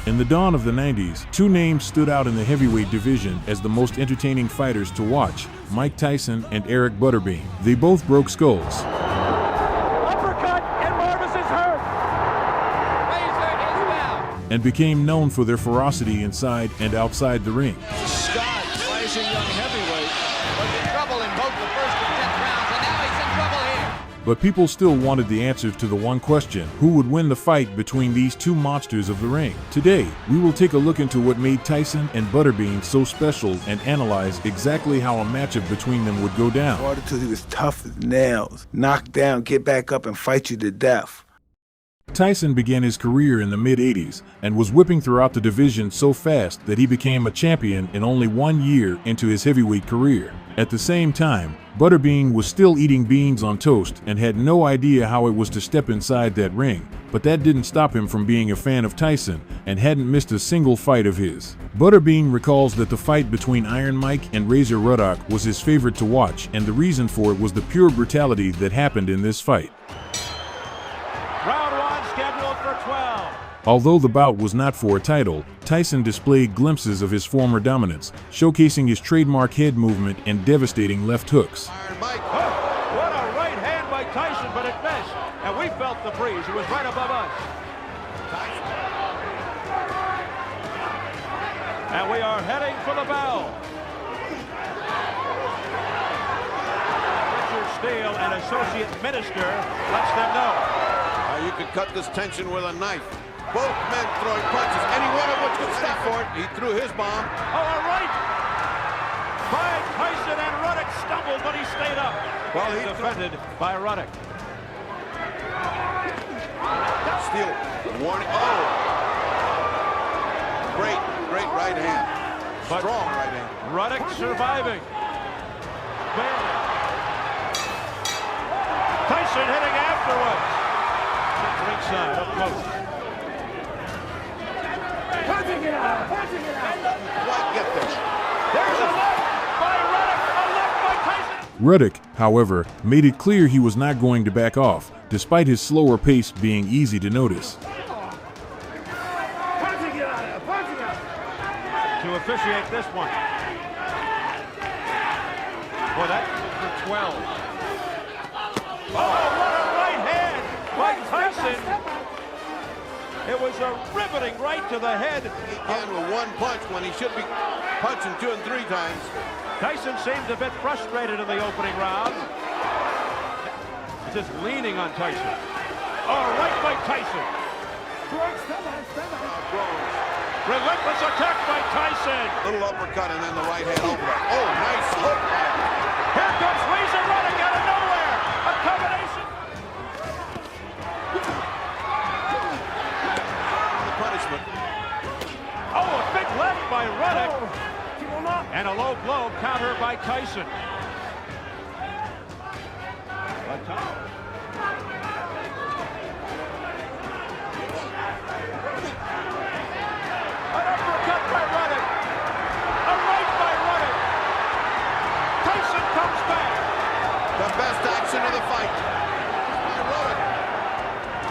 In the dawn of the 90s, two names stood out in the heavyweight division as the most entertaining fighters to watch: Mike Tyson and Eric Butterbean. They both broke skulls. Uppercut, and Marvis is hurt. Razor is down. And became known for their ferocity inside and outside the ring. Scott, rising young heavyweight, was in trouble in both the first and 10th rounds, and now he's in trouble here. But people still wanted the answer to the one question: who would win the fight between these two monsters of the ring? Today, we will take a look into what made Tyson and Butterbean so special and analyze exactly how a matchup between them would go down. Fought until he was tough as nails. Knock down, get back up, and fight you to death. Tyson began his career in the mid-80s and was whipping throughout the division so fast that he became a champion in only 1 year into his heavyweight career. At the same time, Butterbean was still eating beans on toast and had no idea how it was to step inside that ring, but that didn't stop him from being a fan of Tyson and hadn't missed a single fight of his. Butterbean recalls that the fight between Iron Mike and Razor Ruddock was his favorite to watch, and the reason for it was the pure brutality that happened in this fight. Round 1 scheduled for 12. Although the bout was not for a title, Tyson displayed glimpses of his former dominance, showcasing his trademark head movement and devastating left hooks. Iron Mike, what a right hand by Tyson, but it missed, and we felt the breeze. It was right above us. And we are heading for the bell. Richard Steele, an associate minister, lets them know. You could cut this tension with a knife. Both men throwing punches, any one of which could stop for it. He threw his bomb. Oh, all right. By Tyson, and Ruddock stumbled, but he stayed up. Well, he defended by Ruddock. Steele, warning. Oh! Great right hand. But strong right hand. Ruddock surviving. Barely. Tyson hitting afterwards. Ringside, up close. Punching it out. What? Get this. There's a left by Ruddock. A left by Tyson. Ruddock, however, made it clear he was not going to back off, despite his slower pace being easy to notice. To officiate this one. Boy, that's for 12. Oh, what a right hand by Tyson. It was a riveting right to the head. He can with one punch when he should be punching 2 and 3 times. Tyson seemed a bit frustrated in the opening round. Just leaning on Tyson. Oh, right by Tyson. Relentless attack by Tyson. Little uppercut and then the right hand over. Oh, nice hook. Here comes Razor Ruddock out of nowhere. A combination. The punishment. Oh, a big left by Ruddock. And a low blow counter by Tyson. An uppercut by Ruddock. A right by Ruddock. Tyson comes back. The best action of the fight.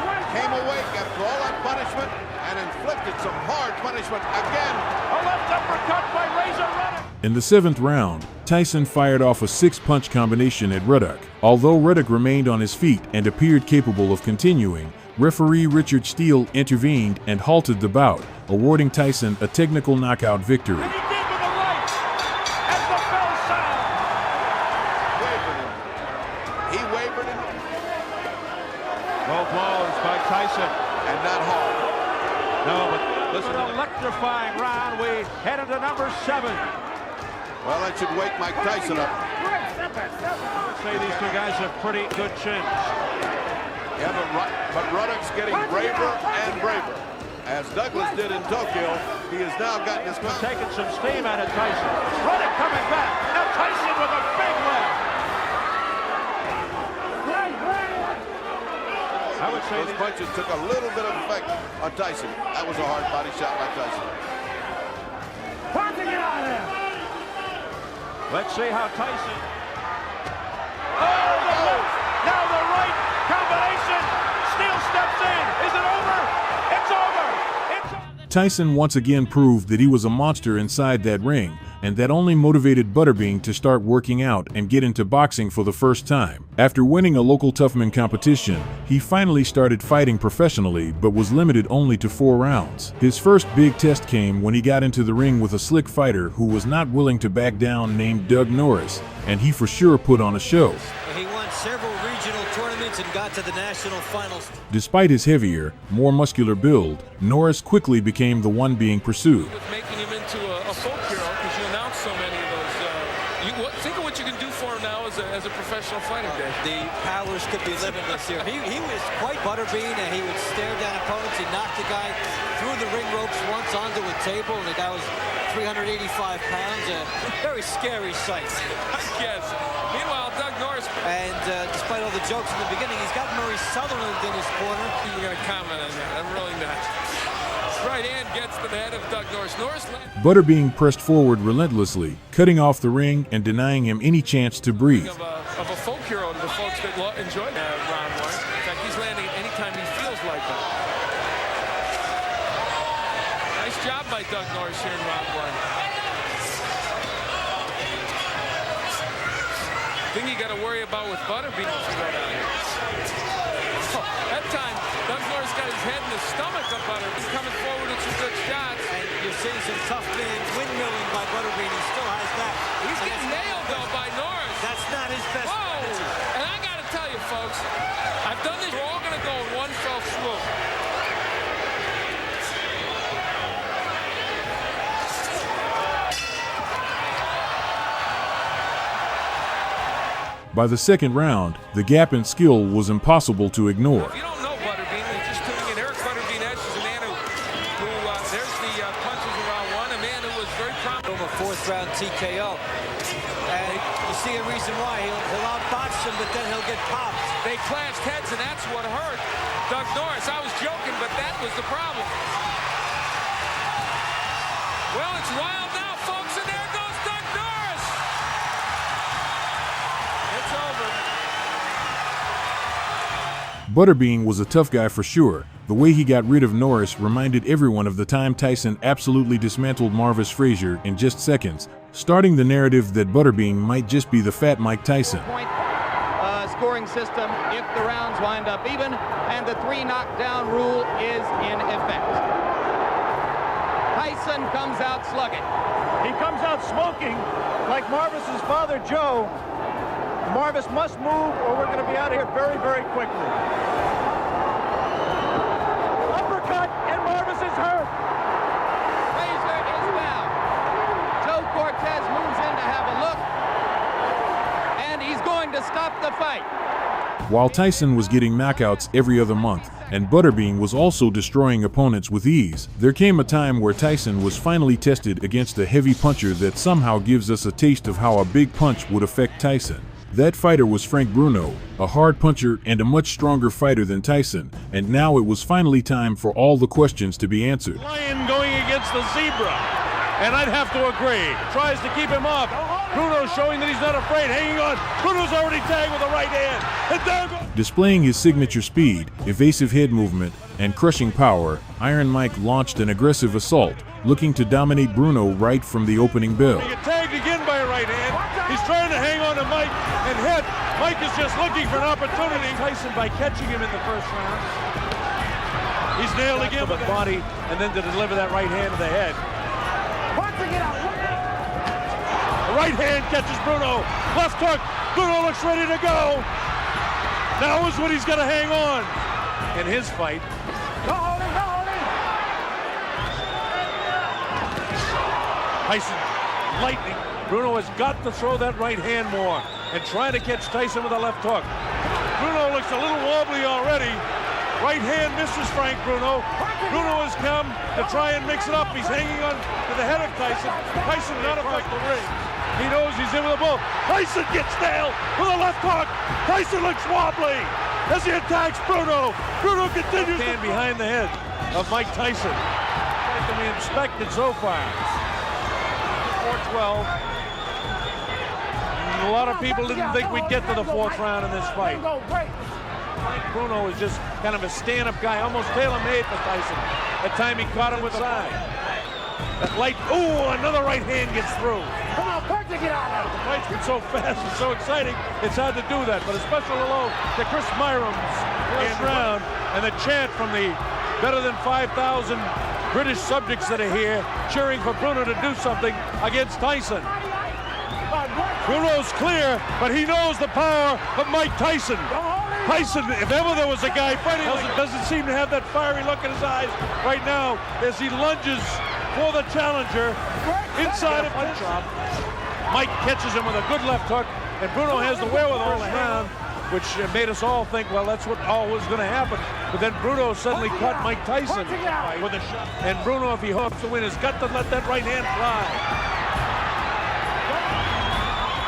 Ruddock came awake after all that punishment and inflicted some hard punishment again. A left uppercut by Razor Ruddock. In the 7th round, Tyson fired off a 6-punch combination at Ruddock. Although Ruddock remained on his feet and appeared capable of continuing, referee Richard Steele intervened and halted the bout, awarding Tyson a technical knockout victory. And he did with the right. As the bell sounds. Wavered him. He wavered him. Low blows by Tyson. And not hard. No, but listen, an electrifying round. We head into number 7. Well, that should wake Mike Tyson up. I'd say these two guys have pretty good chins. Yeah, but Ruddock's getting braver and braver. As Douglas did in Tokyo, he has now gotten his... Taking some steam out of Tyson. Ruddock coming back. Now Tyson with a big left. I would say those punches took a little bit of effect on Tyson. That was a hard body shot by Tyson. Let's see how Tyson... Oh, the left! Now the right combination! Steele steps in! Is it over? It's over! It's over! Tyson once again proved that he was a monster inside that ring, and that only motivated Butterbean to start working out and get into boxing for the first time. After winning a local Toughman competition, he finally started fighting professionally but was limited only to 4 rounds. His first big test came when he got into the ring with a slick fighter who was not willing to back down named Doug Norris, and he for sure put on a show. He won several regional tournaments and got to the national finals. Despite his heavier, more muscular build, Norris quickly became the one being pursued. Making him into a folk hero because you announce so many of those. Think of what you can do for him now as a professional fighter, Dave. The powers could be limitless here. He was quite Butterbean, and he would stare down opponents. He knocked the guy through the ring ropes once onto a table, and the guy was 385 pounds. A very scary sight. Yes. Meanwhile, Doug Norris. And despite all the jokes in the beginning, he's got Murray Sutherland in his corner. You're going to comment on that. I'm really not. Right hand gets to the head of Doug Norris. Butterbean pressed forward relentlessly, cutting off the ring and denying him any chance to breathe. Of a folk hero to the folks that enjoy round 1. In fact, he's landing anytime he feels like it. Nice job by Doug Norris here in round 1. Thing you got to worry about with Butterbean if you go down here. That time, Doug Norris got his head and his stomach up on him. He's coming forward with some good shots. And you're seeing some tough man windmilling by Butterbean. He still has that. He's getting nailed, though, by Norris. That's not his best. Whoa! And I got to tell you, folks, I've done this. We're all going to go in one fell swoop. By the second round, the gap in skill was impossible to ignore. If you don't know Butterbean, you're just tuning in. Eric Butterbean is a man who there's the punches in round 1, a man who was very prominent. A 4th round TKO. And you see a reason why. He'll outbox him, but then he'll get popped. They clashed heads, and that's what hurt Doug Norris. I was joking, but that was the problem. Well, it's wild now, folks, and there goes Doug Norris. It's over. Butterbean was a tough guy for sure. The way he got rid of Norris reminded everyone of the time Tyson absolutely dismantled Marvis Frazier in just seconds, starting the narrative that Butterbean might just be the fat Mike Tyson. Scoring system if the rounds wind up even, and the 3 knockdown rule is in effect. Tyson comes out slugging. He comes out smoking like Marvis's father, Joe. Marvis must move or we're going to be out of here very, very quickly. Uppercut, and Marvis is hurt. Frazier is down. Joe Cortez moves in to have a look, and he's going to stop the fight. While Tyson was getting knockouts every other month, and Butterbean was also destroying opponents with ease, there came a time where Tyson was finally tested against a heavy puncher that somehow gives us a taste of how a big punch would affect Tyson. That fighter was Frank Bruno, a hard puncher and a much stronger fighter than Tyson, and now it was finally time for all the questions to be answered. Lion going against the zebra, and I'd have to agree. Tries to keep him off. Bruno showing that he's not afraid, hanging on. Bruno's already tagged with a right hand, and there goes. Displaying his signature speed, evasive head movement, and crushing power, Iron Mike launched an aggressive assault, looking to dominate Bruno right from the opening bell. He get tagged again by a right hand. He's trying to hang on to Mike and hit. Mike is just looking for an opportunity. Tyson by catching him in the first round. He's nailed again with the body, and then to deliver that right hand to the head. The right hand catches Bruno. Left hook. Bruno looks ready to go. Now is when he's going to hang on in his fight. Tyson lightning. Bruno has got to throw that right hand more and try to catch Tyson with a left hook. Bruno looks a little wobbly already. Right hand misses Frank Bruno. Bruno has come to try and mix it up. He's hanging on to the head of Tyson. Tyson not affect the ring. He knows he's in with a bull. Tyson gets nailed with a left hook. Tyson looks wobbly as he attacks Bruno. Bruno continues to stand behind the head of Mike Tyson. Can be inspected so far. 4-12. A lot of people didn't think we'd get to the 4th round in this fight. Bruno is just kind of a stand-up guy, almost tailor-made for Tyson. That time he caught him with a side. That light, ooh, another right hand gets through. Come on, punch it, get out of it. The fight's been so fast and so exciting, it's hard to do that. But a special hello to Chris Myram's first round, and the chant from the better than 5,000 British subjects that are here cheering for Bruno to do something against Tyson. Bruno's clear, but he knows the power of Mike Tyson. Tyson, if ever there was a guy fighting, doesn't seem to have that fiery look in his eyes right now as he lunges for the challenger inside of punch job. Mike catches him with a good left hook, and Bruno has the wherewithal to hand, which made us all think, well, that's what all was going to happen. But then Bruno suddenly caught Mike Tyson with a shot. And Bruno, if he hopes to win, has got to let that right hand fly.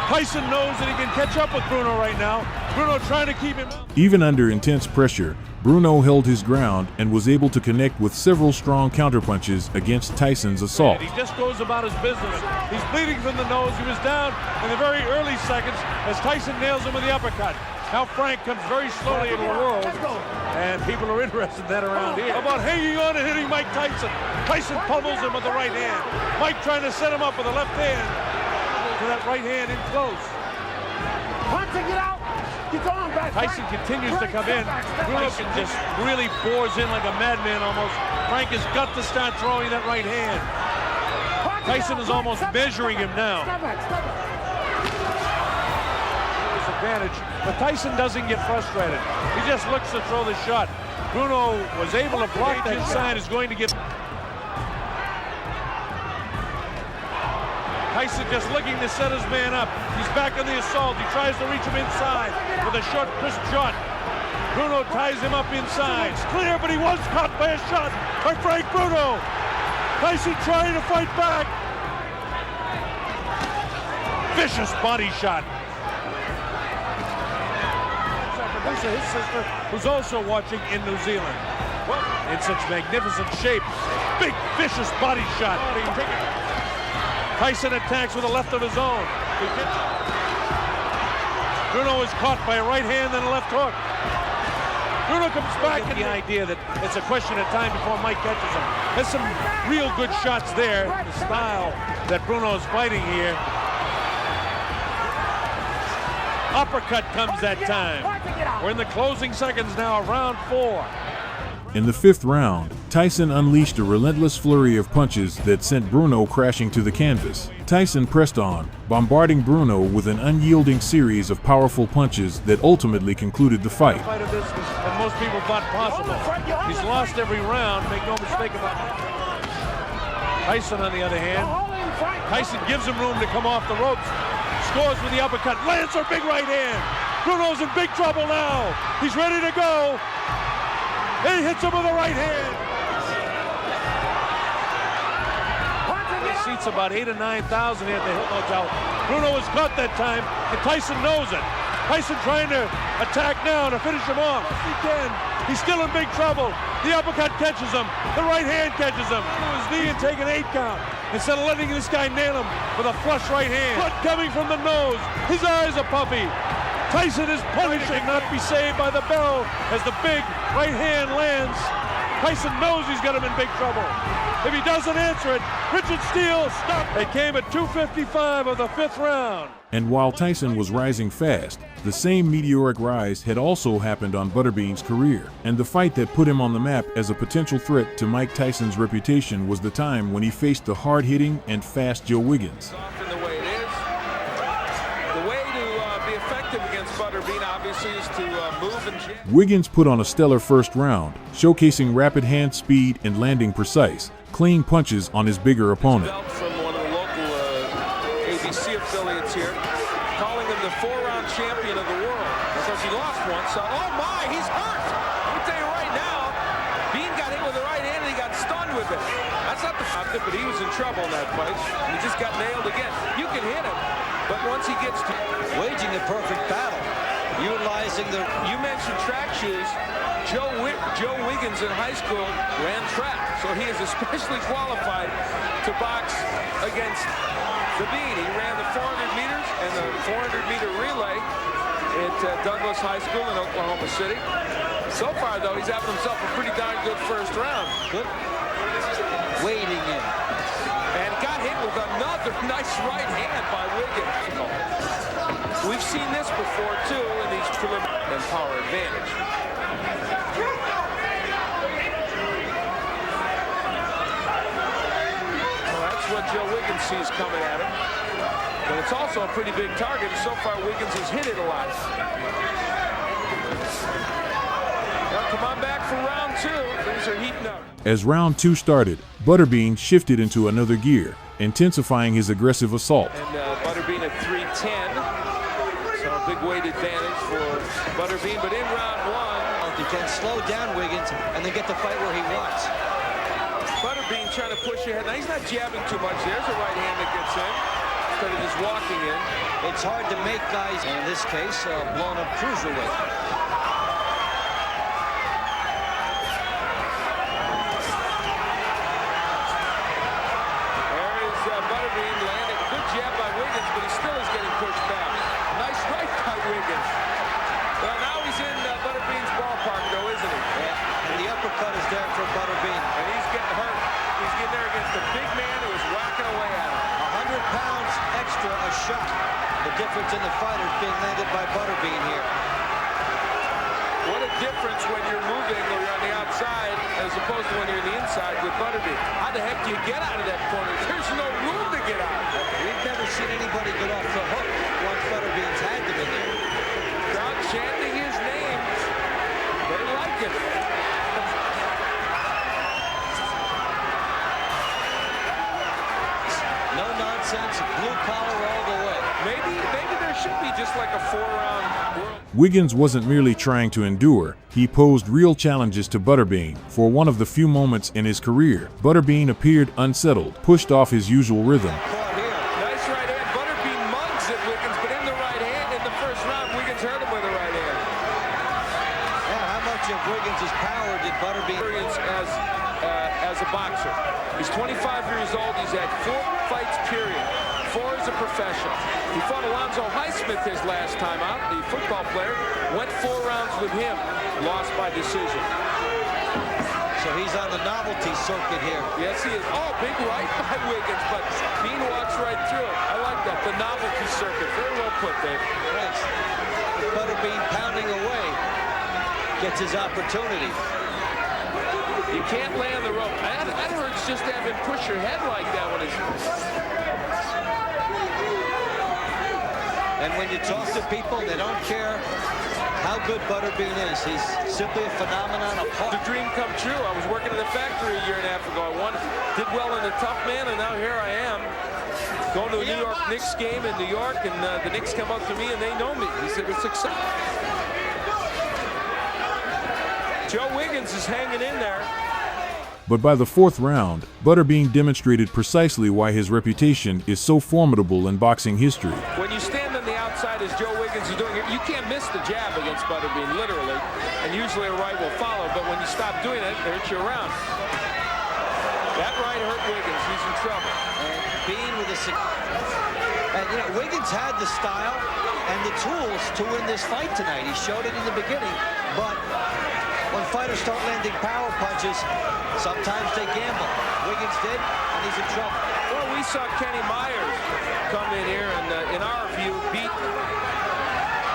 Tyson knows that he can catch up with Bruno right now. Bruno trying to keep him out. Even under intense pressure, Bruno held his ground and was able to connect with several strong counterpunches against Tyson's assault. He just goes about his business. He's bleeding from the nose. He was down in the very early seconds as Tyson nails him with the uppercut. Now Frank comes very slowly into the world, and people are interested in that around here. How about hanging on and hitting Mike Tyson? Tyson pummels him with the right hand. Mike trying to set him up with the left hand. To that right hand in close. Punching it out. Get on back. Tyson continues to come in. Tyson just really pours in like a madman almost. Frank has got to start throwing that right hand. Tyson is almost measuring him now. Disadvantage, but Tyson doesn't get frustrated. He just looks to throw the shot. Bruno was able to block that side. Is going to get. Tyson just looking to set his man up. He's back on the assault. He tries to reach him inside with a short, crisp shot. Bruno ties him up inside. It's clear, but he was caught by a shot by Frank Bruno. Tyson trying to fight back. Vicious body shot. Producer, his sister, who's also watching in New Zealand. In such magnificent shape. Big, vicious body shot. Tyson attacks with a left of his own. Bruno is caught by a right hand and a left hook. Bruno comes back and the idea that it's a question of time before Mike catches him. There's some real good shots there. The style that Bruno is fighting here. Uppercut comes that time. We're in the closing seconds now of round 4. In the 5th round, Tyson unleashed a relentless flurry of punches that sent Bruno crashing to the canvas. Tyson pressed on, bombarding Bruno with an unyielding series of powerful punches that ultimately concluded the fight. Fight of this that most people thought possible. He's lost every round, make no mistake about it. Tyson, on the other hand, Tyson gives him room to come off the ropes. Scores with the uppercut, lands a big right hand. Bruno's in big trouble now. He's ready to go. He hits him with the right hand. He seats about 8,000 or 9,000 here at the Hilton Hotel. Bruno was caught that time, and Tyson knows it. Tyson trying to attack now to finish him off. Yes, he can. He's still in big trouble. The uppercut catches him. The right hand catches him. To his knee and take an 8 count. Instead of letting this guy nail him with a flush right hand. Blood coming from the nose. His eyes are puffy. Tyson is punishing, not be saved by the bell as the big right hand lands. Tyson knows he's got him in big trouble. If he doesn't answer it, Richard Steele stopped. It came at 2:55 of the 5th round. And while Tyson was rising fast, the same meteoric rise had also happened on Butterbean's career. And the fight that put him on the map as a potential threat to Mike Tyson's reputation was the time when he faced the hard-hitting and fast Joe Wiggins. Butterbean obviously is to move and jab. Wiggins put on a stellar first round, showcasing rapid hand speed and landing precise, clean punches on his bigger opponent. From one of the local ABC affiliates here, calling him the 4-round champion of the world because he lost once. So, oh my, he's hurt! Let me tell you right now, Bean got hit with the right hand and he got stunned with it. That's not the fact, but he was in trouble in that fight. He just got nailed again. You can hit him, but once he gets to waging a perfect battle, utilizing the. You mentioned track shoes. Joe Wiggins in high school ran track, so he is especially qualified to box against the Bean. He ran the 400 meters and the 400-meter relay. at Douglas High School in Oklahoma City. So far, though, he's having himself a pretty darn good first round. Good. Wading in. And got hit with another nice right hand by Wiggins. We've seen this before, too, in these preliminary and power advantage. Well, that's what Joe Wiggins sees coming at him. But it's also a pretty big target. So far, Wiggins has hit it a lot. Well, come on back for round two. Things are heating up. As round two started, Butterbean shifted into another gear, intensifying his aggressive assault. And Butterbean at 310. So a big weight advantage for Butterbean. But in round one, He can slow down Wiggins and then get the fight where he wants. Butterbean trying to push ahead. Now he's not jabbing too much. There's a right hand that gets in instead of just walking in. It's hard to make guys, in this case, blown up cruiserweight. Butterbean landing a good jab by Wiggins, but he still is getting pushed back. Nice right by Wiggins. Well, now he's in Butterbean's ballpark, though, isn't he? Yeah, and the uppercut is there for Butterbean. And he's getting hurt. He's getting there against a big man who is whacking away at him. 100 pounds extra a shot. The difference in the fighters being landed by Butterbean here. What a difference when you're moving or you're on the outside as opposed to when you're on the inside with Butterbean. How the heck do you get out of that corner? There's no room to get out. We've never seen anybody get off the hook once Butterbean's had them in there. Crowd chanting his name. They like it. No nonsense, blue collar all the way. Maybe there should be just like a 4-round world. Wiggins wasn't merely trying to endure, he posed real challenges to Butterbean. For one of the few moments in his career, Butterbean appeared unsettled, pushed off his usual rhythm. Nice right hand. Butterbean mugs at Wiggins, but in the right hand in the first round, Wiggins hurt him with a right hand. Yeah, how much of Wiggins' power did Butterbean Experience as a boxer. He's 25 years old. He's had 4 fights, period. 4 as a professional. He fought Alonzo Highsmith his last time out, the football player. Went 4 rounds with him. Lost by decision. So he's on the novelty circuit here. Yes, he is. Oh, big right by Wiggins, but Bean walks right through it. I like that. The novelty circuit. Very well put, Dave. Thanks. Butterbean pounding away. Gets his opportunity. You can't land the rope. That hurts just to have him push your head like that when it's... And when you talk to people, they don't care how good Butterbean is. He's simply a phenomenon of heart. The dream come true. I was working at a factory a year and a half ago. I did well in the tough man, and now here I am. Going to a New York Knicks game in New York, and the Knicks come up to me, and they know me. He said, it's exciting. Joe Wiggins is hanging in there. But by the 4th round, Butterbean demonstrated precisely why his reputation is so formidable in boxing history. When you stand on the outside as Joe Wiggins is doing it, you can't miss the jab against Butterbean, literally. And usually a right will follow, but when you stop doing it, it hurts you around. That right hurt Wiggins. He's in trouble. And Bean with and you know, Wiggins had the style and the tools to win this fight tonight. He showed it in the beginning, but when fighters start landing power punches, sometimes they gamble. Wiggins did, and he's in trouble. Well, we saw Kenny Myers come in here and, in our view, beat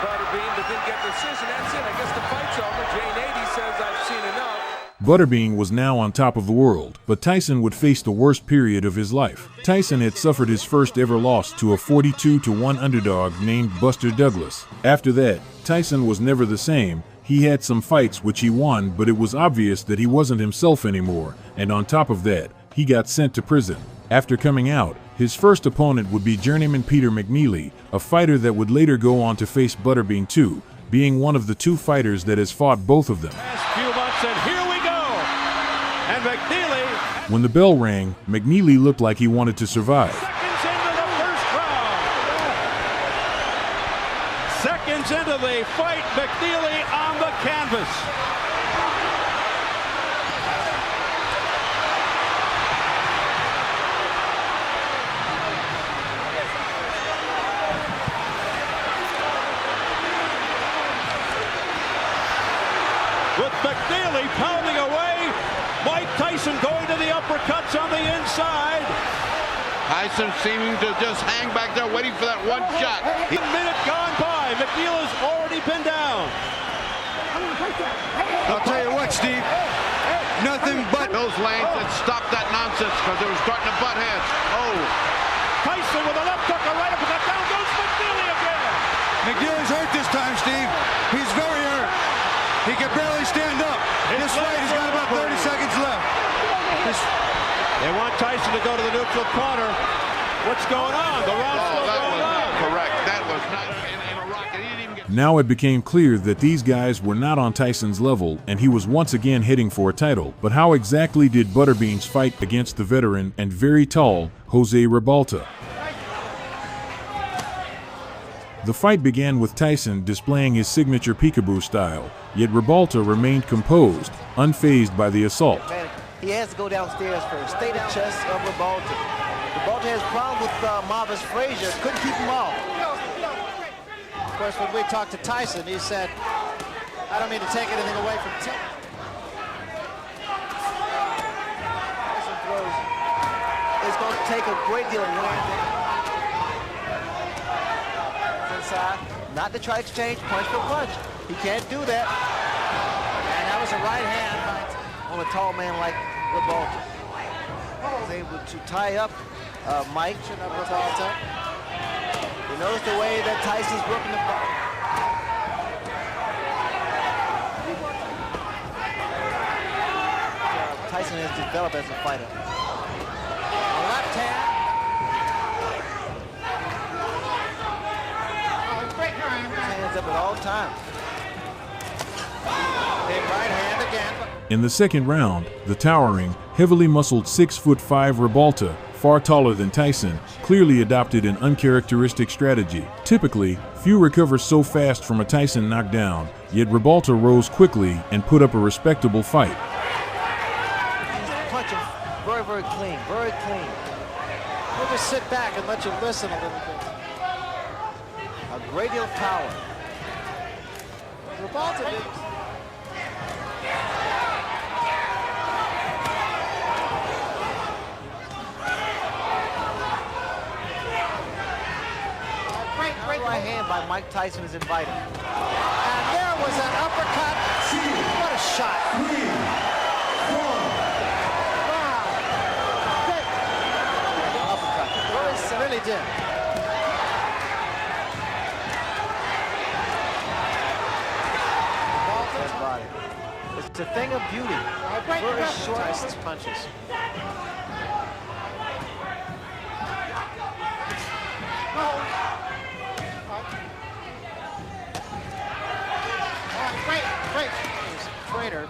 Butterbean, but didn't get the decision. That's it. I guess the fight's over. Jane 80 says, I've seen enough. Butterbean was now on top of the world, but Tyson would face the worst period of his life. Tyson had suffered his first ever loss to a 42-1 underdog named Buster Douglas. After that, Tyson was never the same. He had some fights which he won, but it was obvious that he wasn't himself anymore, and on top of that, he got sent to prison. After coming out, his first opponent would be journeyman Peter McNeely, a fighter that would later go on to face Butterbean too, being one of the 2 fighters that has fought both of them. Last few months, and here we go. And McNeely. When the bell rang, McNeely looked like he wanted to survive. Seconds into the first round. Seconds into the fight, McNeely on the canvas. Tyson going to the uppercuts on the inside. Tyson seeming to just hang back there waiting for that one shot. A minute gone by. McNeely's already been down. I'll tell you what, Steve. Nothing but those lanes that stopped that nonsense because they were starting to butt heads. Oh. Tyson with a left hook, a right uppercut. Down goes McNeely again. McNeely's hurt this time, Steve. He's very hurt. He can barely stand up. This fight has got about 30 seconds left. They want Tyson to go to the neutral corner. What's going on? The round's still going on. Correct. That was not in a rocket. He didn't even get... Now it became clear that these guys were not on Tyson's level, and he was once again heading for a title. But how exactly did Butterbean's fight against the veteran and very tall Jose Rebalta? The fight began with Tyson displaying his signature peekaboo style, yet Rebalta remained composed, unfazed by the assault. Man, he has to go downstairs first. Stay down chest of Rebalta. Rebalta has problems with Marvis Frazier. Couldn't keep him off. Of course, when we talked to Tyson, he said, I don't mean to take anything away from Tyson throws. It's going to take a great deal of wind. Inside. Not to try to exchange punch for punch. He can't do that. And that was a right hand on a tall man like Rebalta. Was able to tie up Mike Rebalta. You notice the way that Tyson's working the ball. Tyson has developed as a fighter. A left hand. Hands up at all times. Big right hand again. In the second round, the towering, heavily muscled 6'5" Rebalta, far taller than Tyson, clearly adopted an uncharacteristic strategy. Typically, few recover so fast from a Tyson knockdown, yet Rebalta rose quickly and put up a respectable fight. He's punching very, very clean, very clean. We'll just sit back and let you listen a little bit. A great deal of power. Rebalta did. Right hand by Mike Tyson is invited. And there was an uppercut. What a shot. Wow. Uppercut. Really did. Body. It's a thing of beauty. Very short. Tyson's punches. Great. His trainer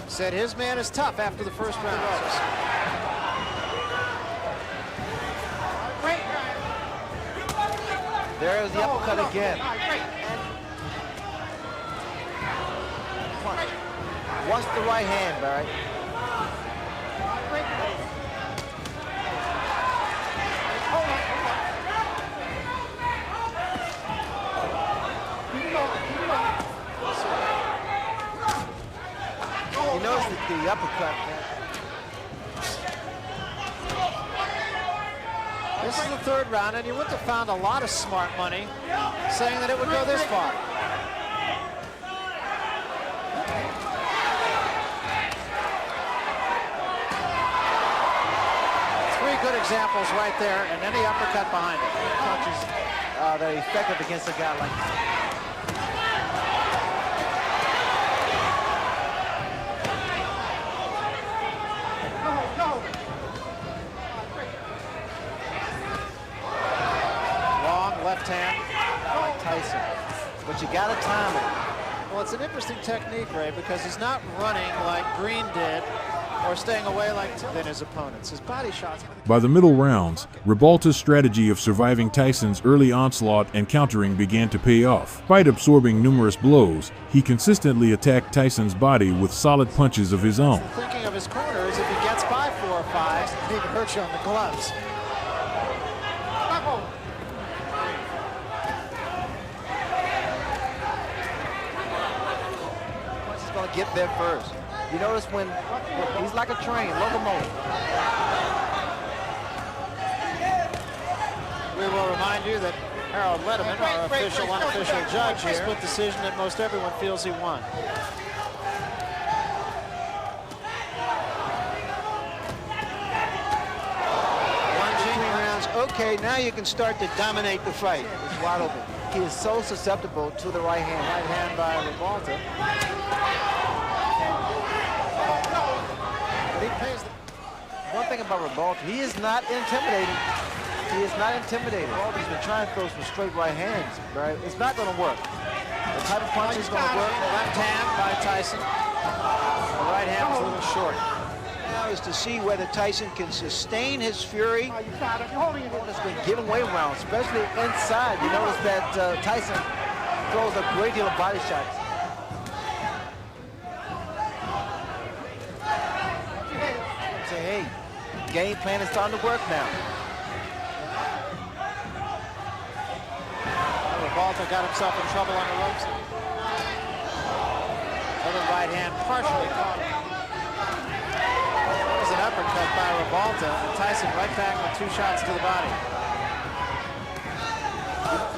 said his man is tough after the first round. There's the uppercut again. What's the right hand, Barry? You notice the uppercut, man. This is the third round, and you wouldn't have found a lot of smart money saying that it would go this far. Three good examples right there, and then the uppercut behind it. Punches that are effective against a guy like this. Left hand, like Tyson. But you gotta time it. Well, it's an interesting technique, Ray, because he's not running like Green did or staying away like than his opponents. His body shots. By the middle rounds, Rebalta's strategy of surviving Tyson's early onslaught and countering began to pay off. Despite absorbing numerous blows, he consistently attacked Tyson's body with solid punches of his own. Thinking of his corners, if he gets by 4 or 5, he can hurt you on the gloves. Get there first. You notice when he's like a train, locomotive. We will remind you that Harold Letterman, our official, unofficial judge here, split decision that most everyone feels he won. Okay, now you can start to dominate the fight. It's wide open. He is so susceptible to the right hand. Right hand by Rebalta. One thing about Rebalta, he is not intimidating. He is not intimidating. Rebalta's been trying to throw some straight right hands, right? It's not going to work. The type of punch is going to work. Left hand by Tyson. The right hand is a little short. Now is to see whether Tyson can sustain his fury. He's been giving away rounds, especially inside. You notice that Tyson throws a great deal of body shots. Say, hey, game plan is starting to work now. Rebalta got himself in trouble on the ropes. Other right hand partially caught him. That was an uppercut by Rebalta, and Tyson right back with 2 shots to the body.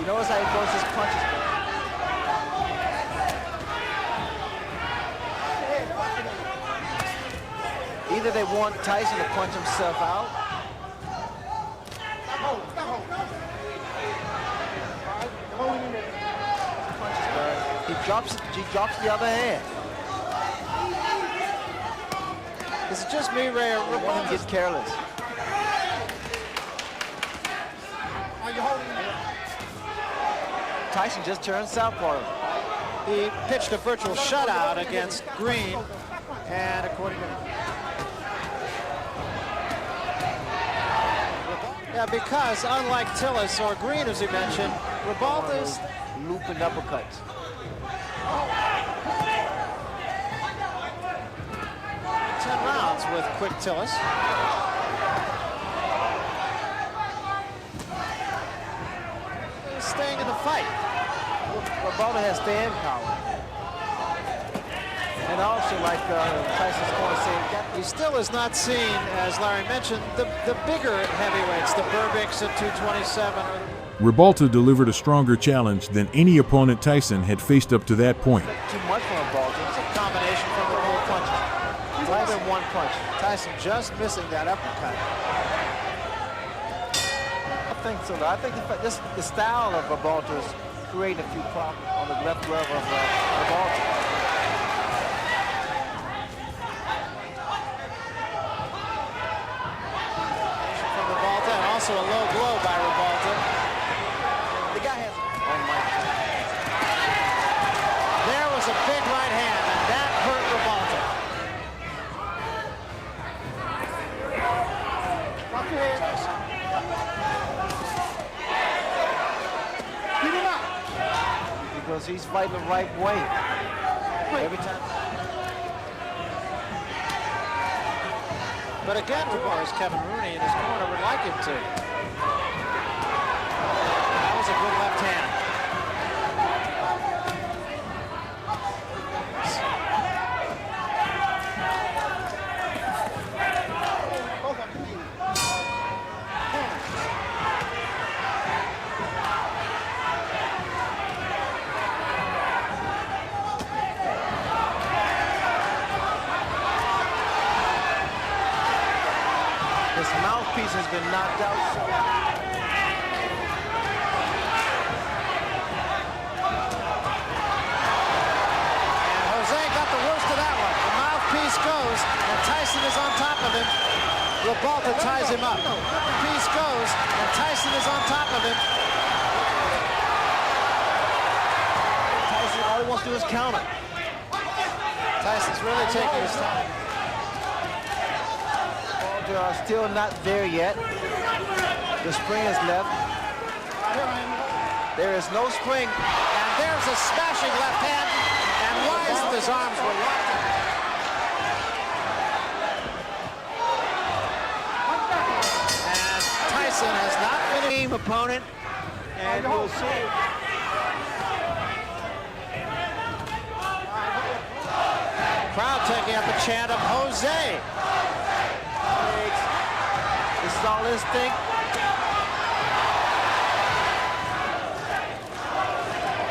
You notice how he throws his punches. Either they want Tyson to punch himself out. He drops the other hand. Is it just me, Ray, or Rebalta gets careless? Tyson just turned southpaw. He pitched a virtual shutout against Green, and according to because unlike Tillis or Green, as he mentioned, Rebalta's looping uppercuts. 10 rounds with quick Tillis. He's staying in the fight. Rebalta has stand power. And also, like Tyson's going to say, he still is not seen, as Larry mentioned, the bigger heavyweights, the Burbicks at 227. Rebalta delivered a stronger challenge than any opponent Tyson had faced up to that point. Too much from Rebalta. It's a combination from the whole punches. More than one punch. Tyson just missing that uppercut. I think so. I think the style of Rebalta is creating a few problems on the left glove of Rebalta. Also a low blow by Rebalta. The guy has... Oh my God. There was a big right hand, and that hurt Rebalta. Keep him up. Because he's fighting the right way. Every time. But again, as Kevin Rooney in his corner would like him to. That was a good left hand. His mouthpiece has been knocked out. And Jose got the worst of that one. The mouthpiece goes, and Tyson is on top of him. Rebalta ties him up. The piece goes, and Tyson is on top of him. Tyson, all he wants to do is counter. Tyson's really taking his time. Are still not there yet. The spring is left. There is no spring. And there's a smashing left hand. And Wise' arms were locked. And Tyson has not been a game opponent. And we'll see. Crowd taking up a chant of Jose. This is all his thing.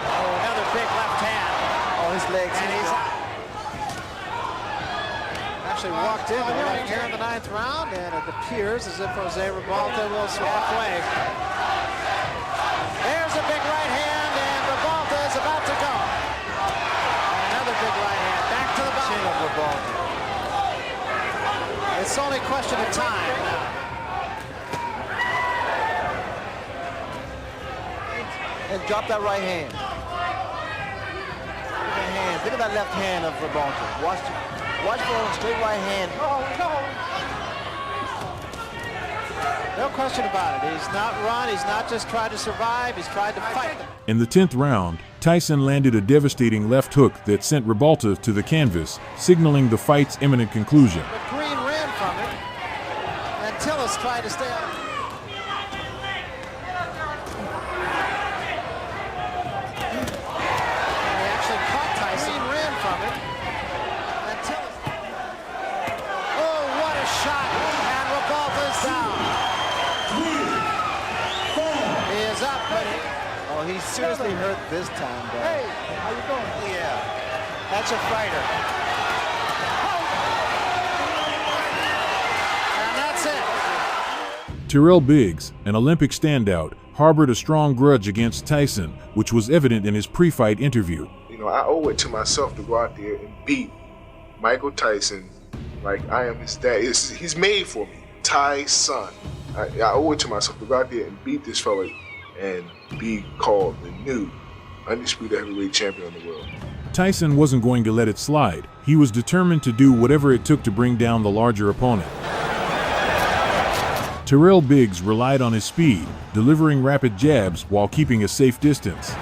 Oh, another big left hand. Oh, his legs. And he's actually walked in with the left here in the 9th round, and it appears as if Jose Rebalta will swap away. There's a big right hand, and Rebalta is about to go. And another big right hand, back to the bottom. Chin of Rebalta. It's only a question of time now. And drop that right hand. Look at that left hand of Rebalta. Watch for a straight right hand. No question about it. He's not run. He's not just tried to survive. He's tried to fight them. In the 10th round, Tyson landed a devastating left hook that sent Rebalta to the canvas, signaling the fight's imminent conclusion. But Green ran from it, and Tillis tried to stay out. He actually caught Tyson. Green ran from it, and Tillis. Oh, what a shot! And Rebalta's down. He is up, but Oh, he's seriously hurt this time, though. Hey, how you doing? Yeah, that's a fighter. and that's it. Tyrell Biggs, an Olympic standout, harbored a strong grudge against Tyson, which was evident in his pre-fight interview. You know, I owe it to myself to go out there and beat Michael Tyson like I am his dad. He's made for me. Tyson. I owe it to myself to go out there and beat this fella and be called the new undisputed heavyweight champion of the world. Tyson wasn't going to let it slide. He was determined to do whatever it took to bring down the larger opponent. Tyrell Biggs relied on his speed, delivering rapid jabs while keeping a safe distance.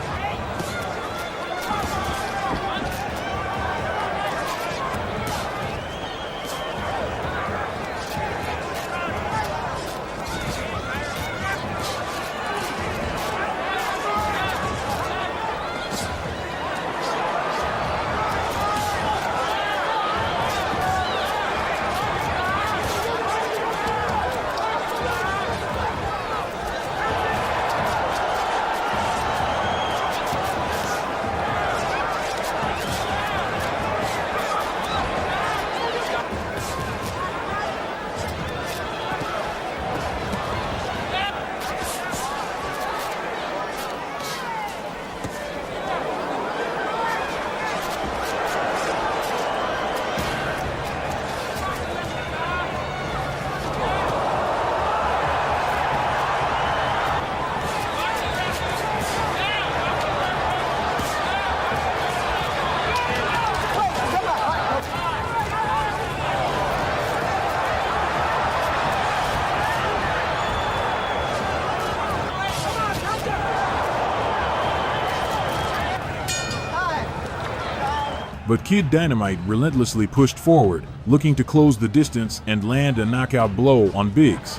But Kid Dynamite relentlessly pushed forward, looking to close the distance and land a knockout blow on Biggs.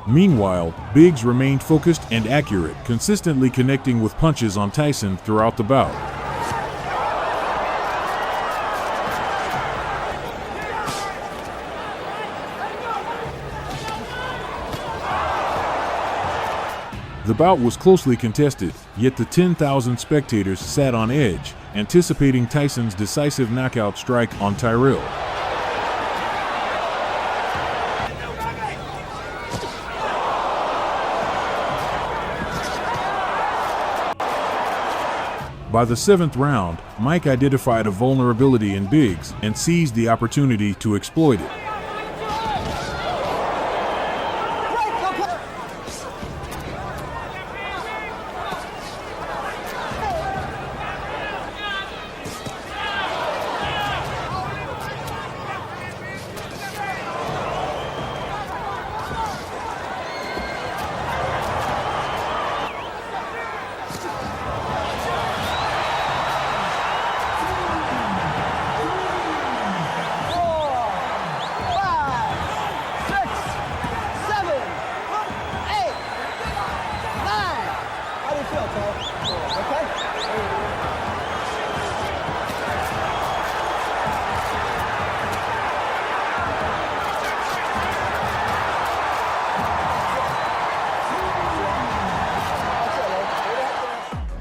Meanwhile, Biggs remained focused and accurate, consistently connecting with punches on Tyson throughout the bout. The bout was closely contested, yet the 10,000 spectators sat on edge, anticipating Tyson's decisive knockout strike on Tyrell. By the 7th round, Mike identified a vulnerability in Biggs and seized the opportunity to exploit it.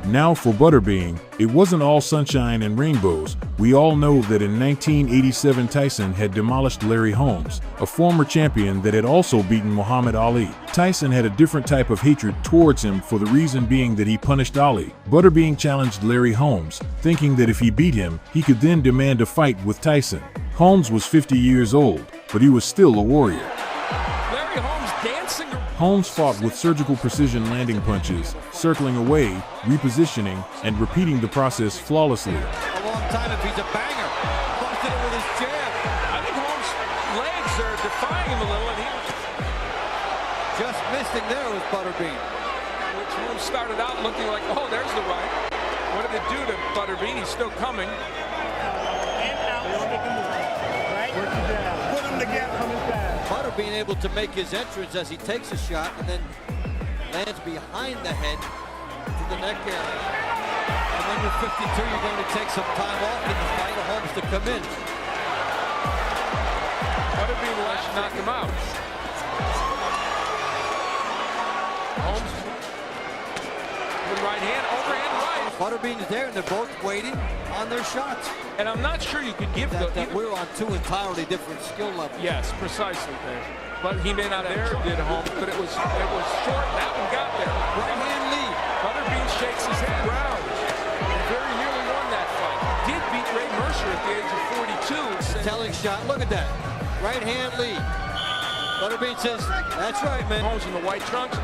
Now for Butterbean, it wasn't all sunshine and rainbows. We all know that in 1987 Tyson had demolished Larry Holmes, a former champion that had also beaten Muhammad Ali. Tyson had a different type of hatred towards him for the reason being that he punished Ali. Butterbean challenged Larry Holmes, thinking that if he beat him, he could then demand a fight with Tyson. Holmes was 50 years old, but he was still a warrior. Larry Holmes dancing. Holmes fought with surgical precision landing punches, circling away, repositioning, and repeating the process flawlessly. A long time if he's a banger. Busted it with his jab. I think Holmes' legs are defying him a little, and he just missing there with Butterbean. Which Holmes started out looking like, oh, there's the right. What did it do to Butterbean? He's still coming. Put them together. Butterbean able to make his entrance as he takes a shot and then lands behind the head to the neck area. And when you're 52, you're going to take some time off in the fight for Holmes to come in. Butterbean knocked him out. Holmes with right hand, overhand right. Butterbean's there, and they're both waiting on their shots. And I'm not sure you could give that we're on two entirely different skill levels. Yes, precisely, Dave. But he may not have did Holmes, but it was short. That one got there. Right hand lead. Butterbean shakes his head around. Very nearly won that fight. Did beat Ray Mercer at the age of 42. Telling shot. Look at that. Right hand lead. Butterbean says, that's right, man. Holmes in the white trunks.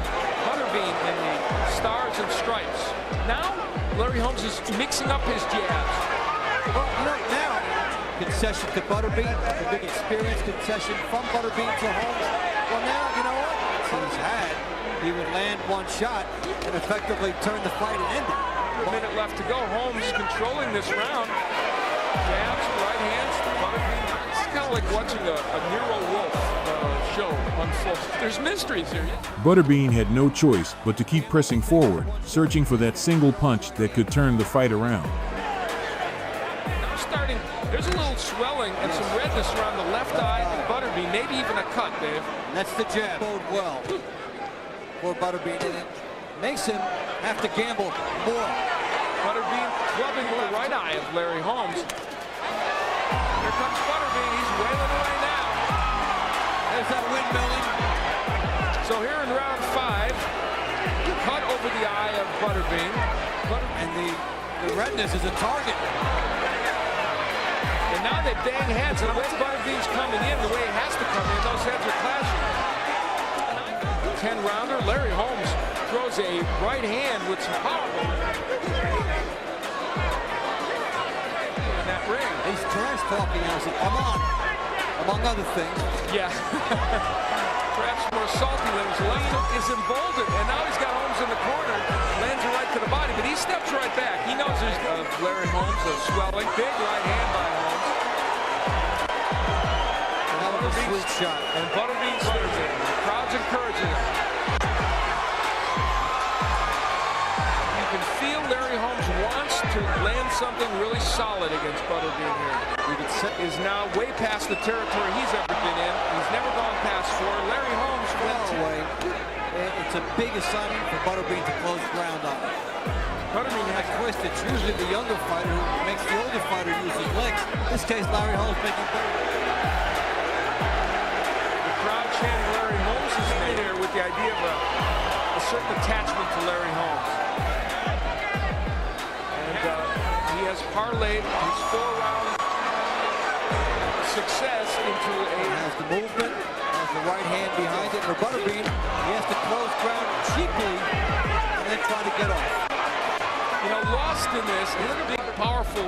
Butterbean in the stars and stripes. Now, Larry Holmes is mixing up his jabs. Well, you know, now, concession to Butterbean, a big experience concession from Butterbean to Holmes. Well, now, you know what? He's had, he would land one shot and effectively turn the fight and end it. A minute left to go. Holmes controlling this round. Jabs, right hands, Butterbean. It's kind of like watching a Nero Wolf show unfold. There's mysteries here. Butterbean had no choice but to keep pressing forward, searching for that single punch that could turn the fight around. Now starting, there's a little swelling and some redness around the left eye of Butterbean, maybe even a cut, Dave. And that's the jab. Bode well for Butterbean, and it makes him have to gamble more. Butterbean clubbing the right eye of Larry Holmes. Here comes Butterbean, he's wailing away now. There's that windmilling. So here in round 5, cut over the eye of Butterbean. And the redness is a target. And now they bang heads. And the way Butterbean's coming in, the way he has to come in, those heads are clashing. 10-rounder, Larry Holmes throws a right hand with some power. In that ring. He's trash talking now. Said, come on. Among other things. Yeah. Perhaps more salty than his left hook is emboldened. And now he's got Holmes in the corner. Lands it right to the body, but he steps right back. He knows there's Larry Holmes, a swelling. Big right hand by Holmes. That was a sweet shot. And Butterbean stirs it. The crowd's encouraging him. You can feel Larry Holmes wants to land something really solid against Butterbean here. Is now way past the territory he's ever been in. He's never gone past 4. Larry Holmes well away. It's a big assignment for Butterbean to close ground on. Butterbean has twist. It's usually the younger fighter who makes the older fighter use his legs. In this case, Larry Holmes making better. The crowd chanting Larry Holmes is in here with the idea of a certain attachment to Larry Holmes. And he has parlayed his 4-round success into a... Has the movement, has the right hand behind it. For Butterbean, he has to close ground cheaply and then try to get off. You know, lost in this is a big, powerful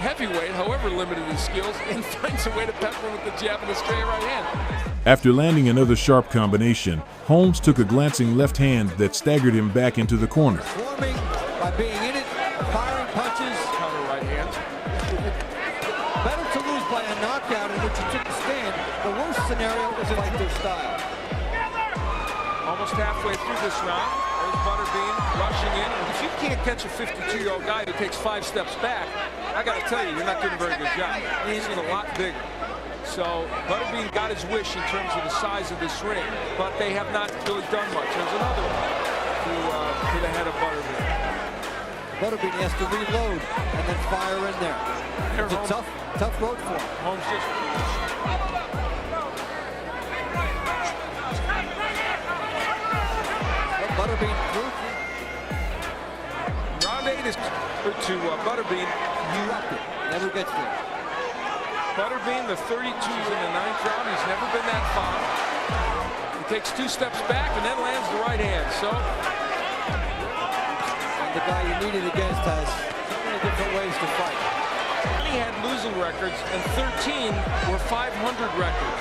heavyweight, however limited his skills, and finds a way to pepper him with the jab and the straight right hand. After landing another sharp combination, Holmes took a glancing left hand that staggered him back into the corner. Swarming by being in it, firing punches. Counter right hand. Better to lose by a knockout in which you took a stand. The worst scenario is to fight their style. Almost halfway through this round, there's Butterbean rushing in. If you can't catch a 52-year-old guy who takes 5 steps back, I got to tell you, you're not doing a very good job. He's a lot bigger. So Butterbean got his wish in terms of the size of this ring, but they have not really done much. There's another one to the head of Butterbean. Butterbean has to reload and then fire in there. It's a tough road for him. Holmes just... Butterbean through. Round 8 is to Butterbean. You up it. Never gets there. Butterbean, the 32 in the 9th round. He's never been that far. He takes 2 steps back and then lands the right hand. So, and the guy you needed against has so many different ways to fight. He had losing records, and 13 were 500 records.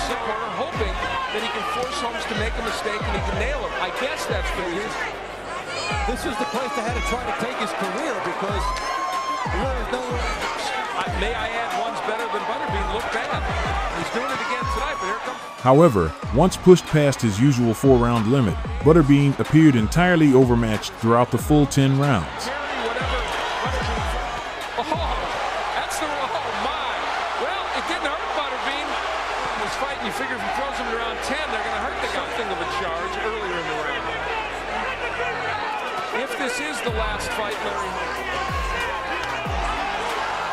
Supporter hoping that he can force Holmes to make a mistake and he can nail him. I guess that's the reason. This was the place that had to try to take his career because there was no... May I add, one's better than Butterbean. Look bad. He's doing it again tonight, but here comes... However, once pushed past his usual 4-round limit, Butterbean appeared entirely overmatched throughout the full 10 rounds. You figure if he throws him around 10, they're going to hurt the guy. Something of a charge earlier in the round. If this is the last fight, Larry.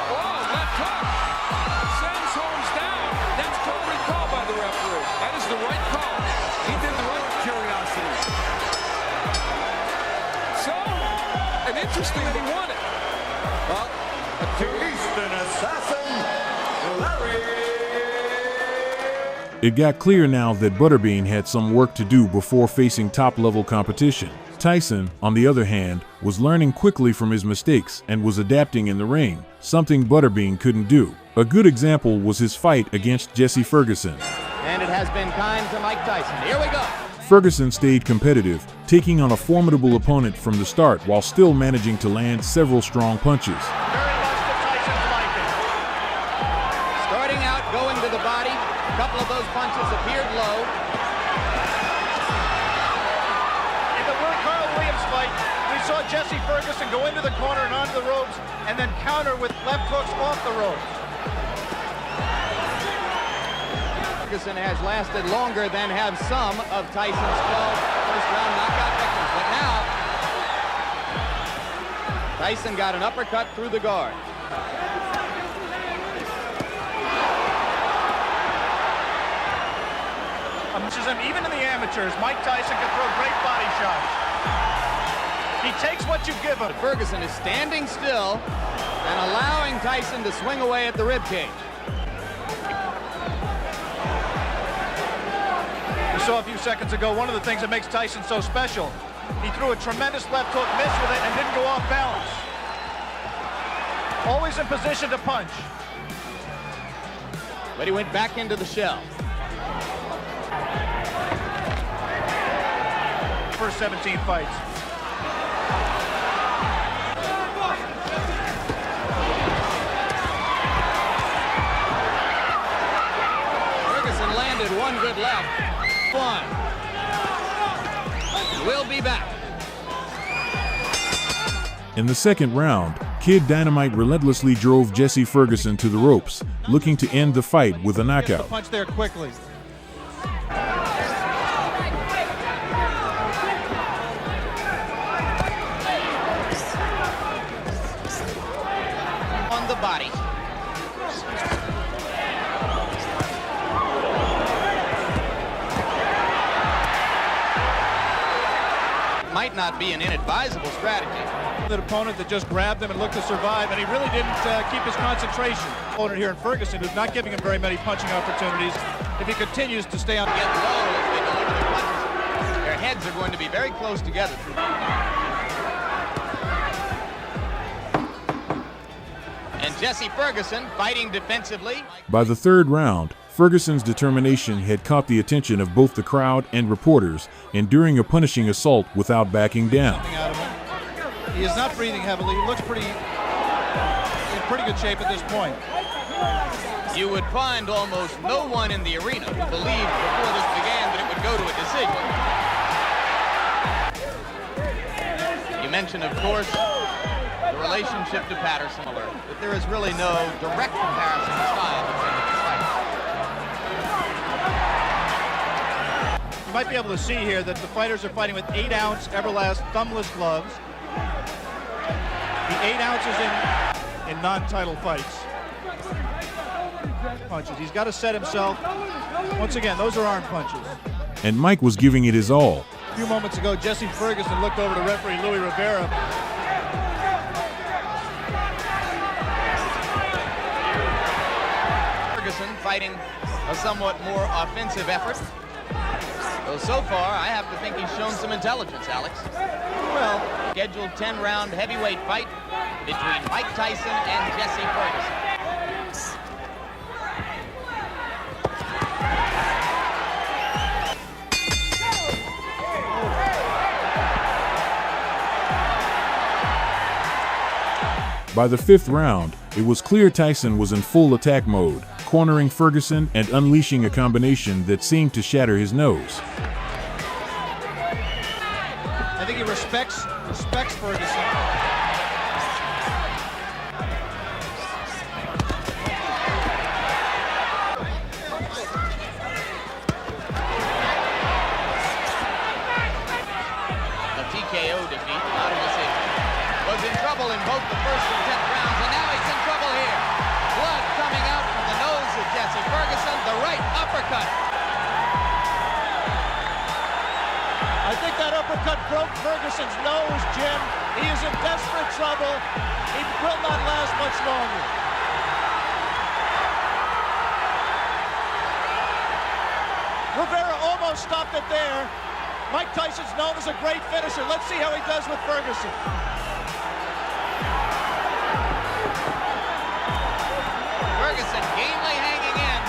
Oh, left hook. Sends Holmes down. That's totally called by the referee. That is the right call. He did the right curiosity. So, an interesting that he won it. Well, to Eastern Assassin, Larry. It got clear now that Butterbean had some work to do before facing top-level competition. Tyson, on the other hand, was learning quickly from his mistakes and was adapting in the ring, something Butterbean couldn't do. A good example was his fight against Jesse Ferguson. And it has been kind to Mike Tyson. Here we go. Ferguson stayed competitive, taking on a formidable opponent from the start while still managing to land several strong punches. Very much to Tyson's liking. Starting out, going to the body. A couple of those punches appeared low. In the Carl Williams fight, we saw Jesse Ferguson go into the corner and onto the ropes and then counter with left hooks off the ropes. Ferguson has lasted longer than have some of Tyson's 12 first-round knockout victories. But now, Tyson got an uppercut through the guard. Even in the amateurs, Mike Tyson can throw great body shots. He takes what you give him. Ferguson is standing still and allowing Tyson to swing away at the ribcage. We saw a few seconds ago one of the things that makes Tyson so special. He threw a tremendous left hook, missed with it, and didn't go off balance. Always in position to punch. But he went back into the shell. First 17 fights. Ferguson landed one good left. One. We'll be back. In the second round, Kid Dynamite relentlessly drove Jesse Ferguson to the ropes, looking to end the fight with a knockout. Punch there quickly. On the body. Might not be an inadvisable strategy. An opponent that just grabbed him and looked to survive, and he really didn't keep his concentration. Opponent here in Ferguson who's not giving him very many punching opportunities. If he continues to stay on get low as they deliver their punches, their heads are going to be very close together. And Jesse Ferguson fighting defensively. By the third round, Ferguson's determination had caught the attention of both the crowd and reporters, enduring a punishing assault without backing down. He is not breathing heavily. He looks in pretty good shape at this point. You would find almost no one in the arena who believed before this began that it would go to a decision. You mentioned, of course, the relationship to Patterson, that there is really no direct comparison in style between the two fighters. You might be able to see here that the fighters are fighting with 8-ounce Everlast thumbless gloves. The 8 ounces in non-title fights. Punches. He's got to set himself. Once again, those are arm punches. And Mike was giving it his all. A few moments ago, Jesse Ferguson looked over to referee Louis Rivera. Ferguson fighting a somewhat more offensive effort. So far, I have to think he's shown some intelligence, Alex. Well, scheduled 10-round heavyweight fight between Mike Tyson and Jesse Ferguson. By the 5th round, it was clear Tyson was in full attack mode, cornering Ferguson and unleashing a combination that seemed to shatter his nose. I think he respects Ferguson. A TKO defeat, not a decision. Was in trouble in both the first and 10th rounds, and now he's in trouble here. Blood coming out from the nose of Jesse Ferguson, the right uppercut. I think that uppercut broke Ferguson's nose, Jim. He is in desperate trouble. He will not last much longer. Rivera almost stopped it there. Mike Tyson's known as a great finisher. Let's see how he does with Ferguson. Ferguson gamely hanging in,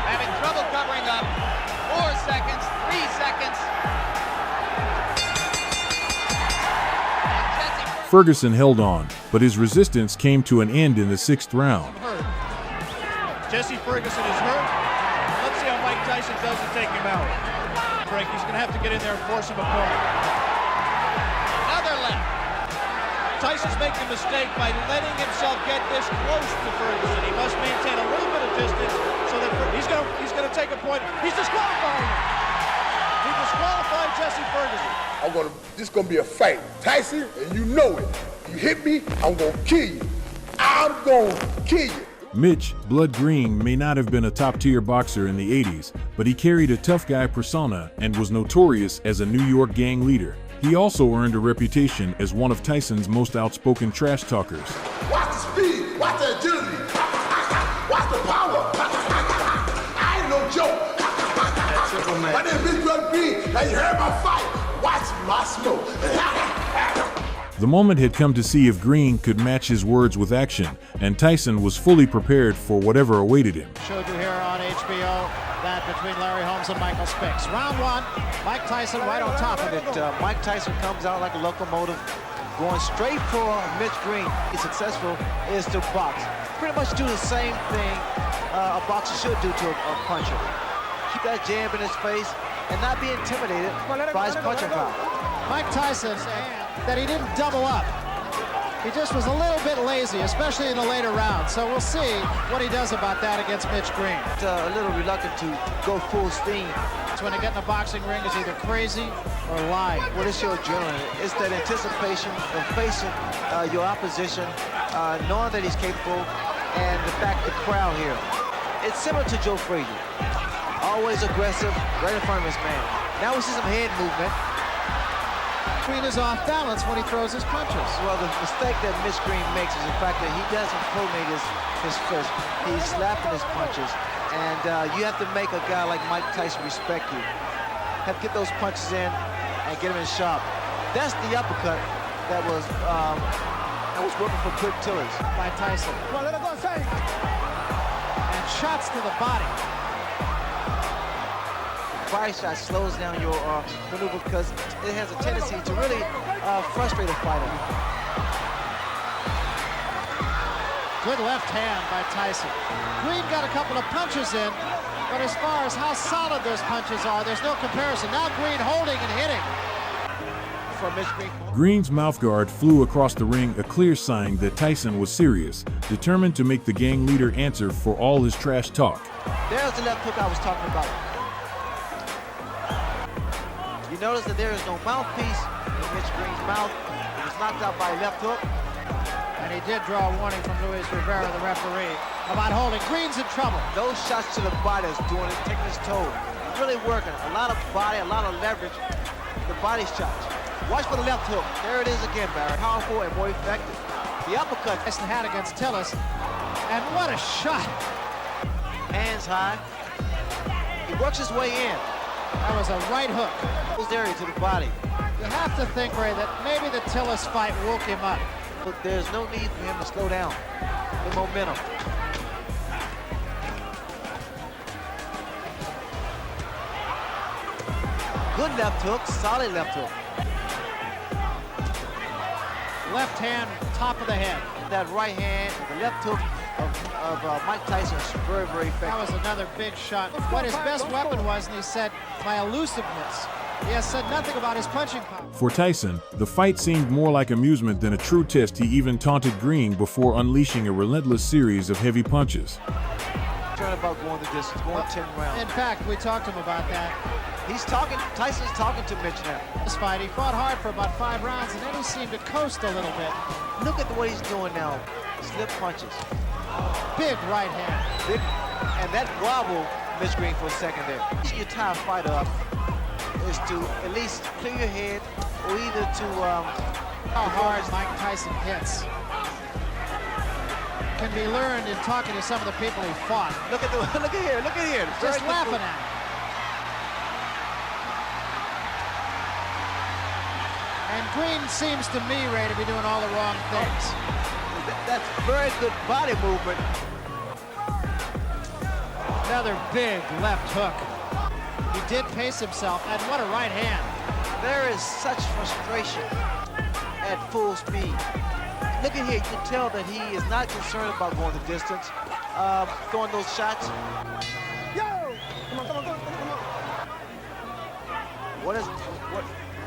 having trouble covering up. 4 seconds, 3 seconds. Ferguson held on, but his resistance came to an end in the 6th round. Jesse Ferguson is hurt. Let's see how Mike Tyson does to take him out. Frank, he's going to have to get in there and force him apart. Another left. Tyson's making a mistake by letting himself get this close to Ferguson. He must maintain a little bit of distance so that he's going to take a point. He's disqualifying him. He disqualified Jesse Ferguson. This gonna be a fight. Tyson, and you know it. You hit me, I'm gonna kill you. I'm gonna kill you. Mitch, Blood Green, may not have been a top-tier boxer in the 80s, but he carried a tough guy persona and was notorious as a New York gang leader. He also earned a reputation as one of Tyson's most outspoken trash talkers. Watch the speed, watch the agility, watch the power. I ain't no joke. My name is Big Blood Green, and you heard my fight. Watch my smoke. The moment had come to see if Green could match his words with action, and Tyson was fully prepared for whatever awaited him. Showed you here on HBO that between Larry Holmes and Michael Spicks. Round 1, Mike Tyson right on top of it. Mike Tyson comes out like a locomotive, going straight for Mitch Green. He's successful is to box. Pretty much do the same thing a boxer should do to a puncher. Keep that jab in his face and not be intimidated by his punching power. Mike Tyson, that he didn't double up. He just was a little bit lazy, especially in the later rounds. So we'll see what he does about that against Mitch Green. A little reluctant to go full steam. It's when they get in the boxing ring is either crazy or lying. What is your adrenaline? It's that anticipation of facing your opposition, knowing that he's capable, and the fact the crowd here. It's similar to Joe Frazier. Always aggressive, right in front of his man. Now we see some head movement. Green is off balance when he throws his punches. Well, the mistake that Mitch Green makes is the fact that he doesn't coordinate his fist. He's slapping his punches. And you have to make a guy like Mike Tyson respect you. Have to get those punches in and get him in sharp. That's the uppercut that was working for Quick Tillers. By Tyson. And shots to the body. Body shot slows down your maneuver because it has a tendency to really frustrate a fighter. Good left hand by Tyson. Green got a couple of punches in, but as far as how solid those punches are, there's no comparison. Now Green holding and hitting. From Mitch Green. Green's mouthguard flew across the ring, a clear sign that Tyson was serious, determined to make the gang leader answer for all his trash talk. There's the left hook I was talking about. You notice that there is no mouthpiece in Mitch Green's mouth. He was knocked out by a left hook. he did draw a warning from Luis Rivera, the referee, about holding. Green's in trouble. Those shots to the body is doing it, taking his toll. Really working. A lot of body, a lot of leverage. The body shots. Watch for the left hook. There it is again, Barry. Powerful and more effective. The uppercut Tyson had against Tillis. And what a shot. Hands high. He works his way in. That was a right hook. Close area to the body. You have to think, Ray, that maybe the Tillis fight woke him up. But there's no need for him to slow down. The momentum. Good left hook, solid left hook. Left hand, top of the head. That right hand, the left hook of Mike Tyson is very, very effective. That was another big shot. What his best weapon was, and he said, my elusiveness. He has said nothing about his punching power. For Tyson, the fight seemed more like amusement than a true test. He even taunted Green before unleashing a relentless series of heavy punches. Concerned about going the distance, going 10 rounds. In fact, we talked to him about that. Tyson's talking to Mitch now. This fight, he fought hard for about 5 rounds, and then he seemed to coast a little bit. Look at the way he's doing now. Slip punches. Big right hand. Big, and that wobble, Mitch Green, for a second there. You tie a fighter up is to at least clear your head, or either to how hard Mike Tyson hits can be learned in talking to some of the people he fought. Look at here. Just laughing at him. And Green seems to me, Ray, to be doing all the wrong things. That's very good body movement. Another big left hook. He did pace himself, and what a right hand. There is such frustration at full speed. Look at here, you can tell that he is not concerned about going the distance, throwing those shots. Yo! Come on.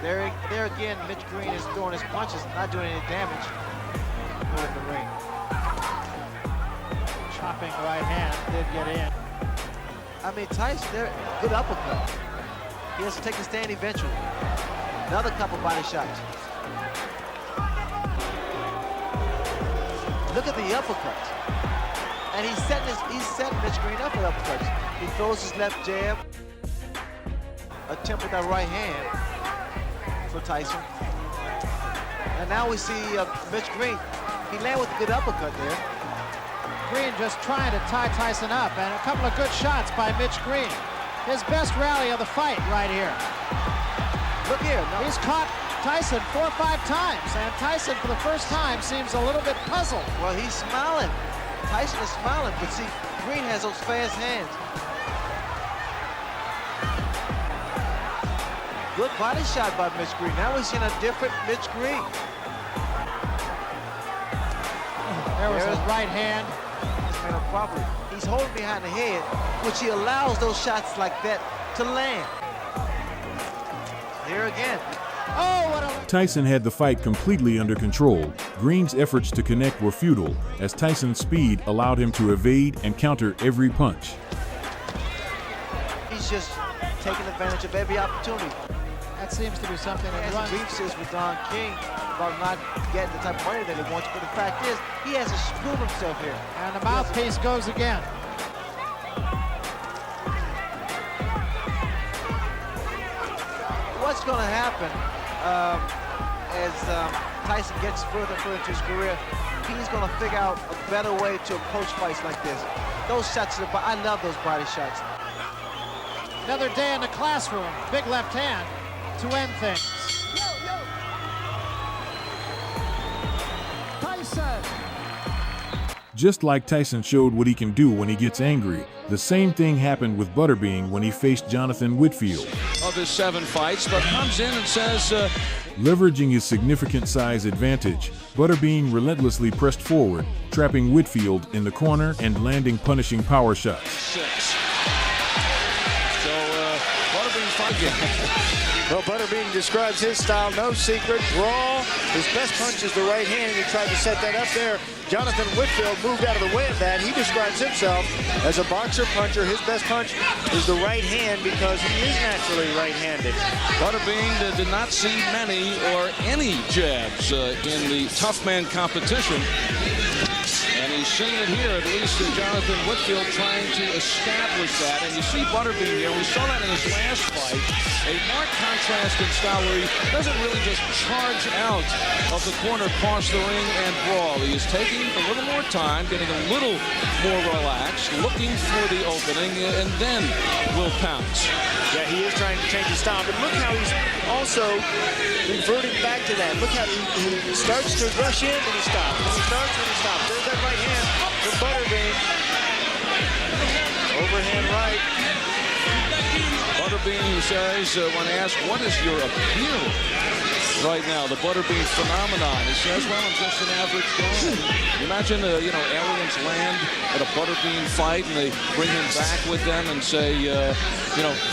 There again, Mitch Green is throwing his punches, not doing any damage. In the ring. Chopping right hand did get in. I mean, Tyson, good uppercut. He has to take a stand eventually. Another couple body shots. Look at the uppercut. And he's setting Mitch Green up with uppercuts. He throws his left jab. Attempt with that right hand for Tyson. And now we see Mitch Green. He landed with a good uppercut there. Green just trying to tie Tyson up, and a couple of good shots by Mitch Green. His best rally of the fight right here. Look here. No. He's caught Tyson 4 or 5 times, and Tyson for the first time seems a little bit puzzled. Well, he's smiling. Tyson is smiling, but see, Green has those fast hands. Good body shot by Mitch Green. Now we're seeing a different Mitch Green. There was a right hand. Properly. He's holding behind the head, which he allows those shots like that to land. Here again. Oh, what a... Tyson had the fight completely under control. Green's efforts to connect were futile, as Tyson's speed allowed him to evade and counter every punch. He's just taking advantage of every opportunity. That seems to be something that runs. Grievances with Don King about not getting the type of money that he wants, but the fact is, he has to screw himself here. And the mouthpiece goes again. What's going to happen as Tyson gets further and further into his career? He's going to figure out a better way to approach fights like this. Those shots, I love those body shots. Another day in the classroom. Big left hand to end things. Tyson. Just like Tyson showed what he can do when he gets angry, the same thing happened with Butterbean when he faced Jonathan Whitfield. Of his 7 fights, but comes in and says... Leveraging his significant size advantage, Butterbean relentlessly pressed forward, trapping Whitfield in the corner and landing punishing power shots. 6. So, Butterbean fight again. Well, Butterbean describes his style, no secret, raw, His best punch is the right hand, and he tried to set that up there. Jonathan Whitfield moved out of the way of that. He describes himself as a boxer puncher. His best punch is the right hand because he is naturally right-handed. Butterbean did not see many or any jabs in the tough man competition. And he's seeing it here, at least Jonathan Whitfield trying to establish that. And you see Butterbean here, we saw that in his last fight. A marked contrast in style where he doesn't really just charge out of the corner, cross the ring, and brawl. He is taking a little more time, getting a little more relaxed, looking for the opening, and then will pounce. Yeah, he is trying to change his style, but look how he's also reverting back to that. Look how he starts to rush in, and he stops. And he starts, and he stops. There's that right hand from Butterbean. Overhand right. Butterbean, he says, when asked, what is your appeal right now, the Butterbean phenomenon? He says, well, I'm just an average guy. Imagine, aliens land at a Butterbean fight, and they bring him back with them and say,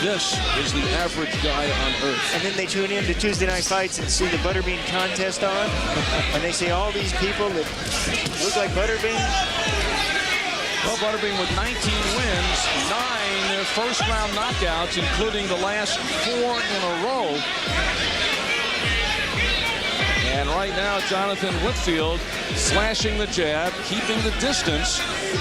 this is the average guy on Earth. And then they tune in to Tuesday Night Fights and see the Butterbean contest on, and they see all these people that look like Butterbean. Well, Butterbean with 19 wins, 9 first-round knockouts, including the last 4 in a row. And right now, Jonathan Whitfield slashing the jab, keeping the distance,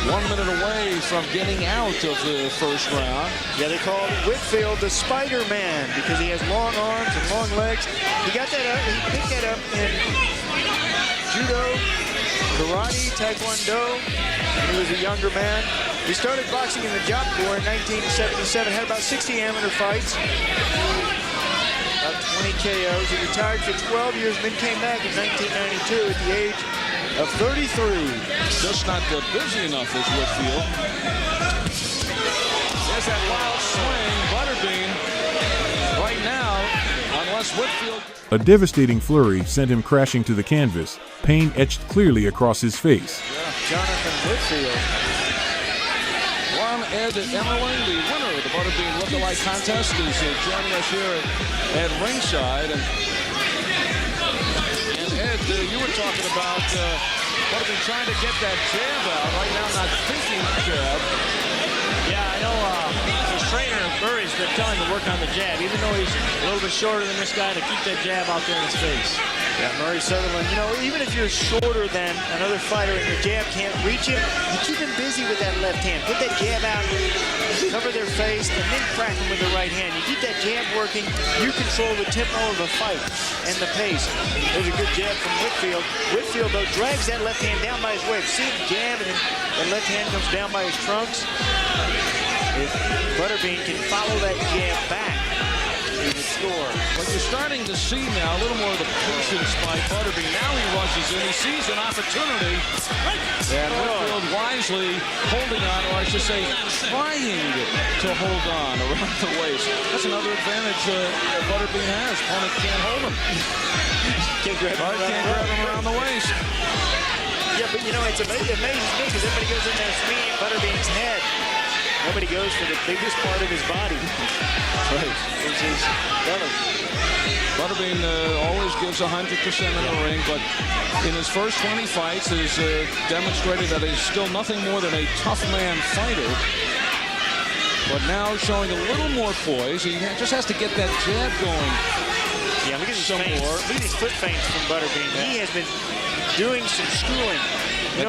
1 minute away from getting out of the first round. Yeah, they call Whitfield the Spider-Man because he has long arms and long legs. He got that up, he picked that up in judo, karate, taekwondo, when he was a younger man. He started boxing in the Job Corps in 1977, had about 60 amateur fights, about 20 KOs. He retired for 12 years and then came back in 1992 at the age of 33. Just not busy enough as Whitfield. There's that wild swing, Butterbean. Right now, unless Whitfield... A devastating flurry sent him crashing to the canvas, pain etched clearly across his face. Yeah, Jonathan Whitfield. Ed Emmerling, the winner of the Butterbean Lookalike Contest, is joining us here at ringside. And Ed, you were talking about Butterbean trying to get that jab out. Right now, not thinking jab. Yeah, I know his trainer, Murray's been telling him to work on the jab, even though he's a little bit shorter than this guy, to keep that jab out there in his face. Yeah, Murray Sutherland, even if you're shorter than another fighter and your jab can't reach him, you keep him busy with that left hand. Put that jab out, cover their face, and then crack them with the right hand. You keep that jab working, you control the tempo of the fight and the pace. There's a good jab from Whitfield. Whitfield, though, drags that left hand down by his waist. See him jab, and then the left hand comes down by his trunks. If Butterbean can follow that jab back, he would score. But you're starting to see now a little more of the patience by Butterbean. Now he rushes in, he sees an opportunity. And Whitfield wisely holding on, or I should say, trying to hold on around the waist. That's another advantage Butterbean has. Opponent can't hold him. Can't grab him around the waist. Yeah, but it amazes me because everybody goes in there swinging Butterbean's head. Nobody goes for the biggest part of his body. Right. It's his belly. Butterbean always gives 100% in the ring, but in his first 20 fights has demonstrated that he's still nothing more than a tough man fighter. But now showing a little more poise. He just has to get that jab going. Yeah, look at his feints. Look at his foot feints from Butterbean. Yeah. He has been doing some schooling.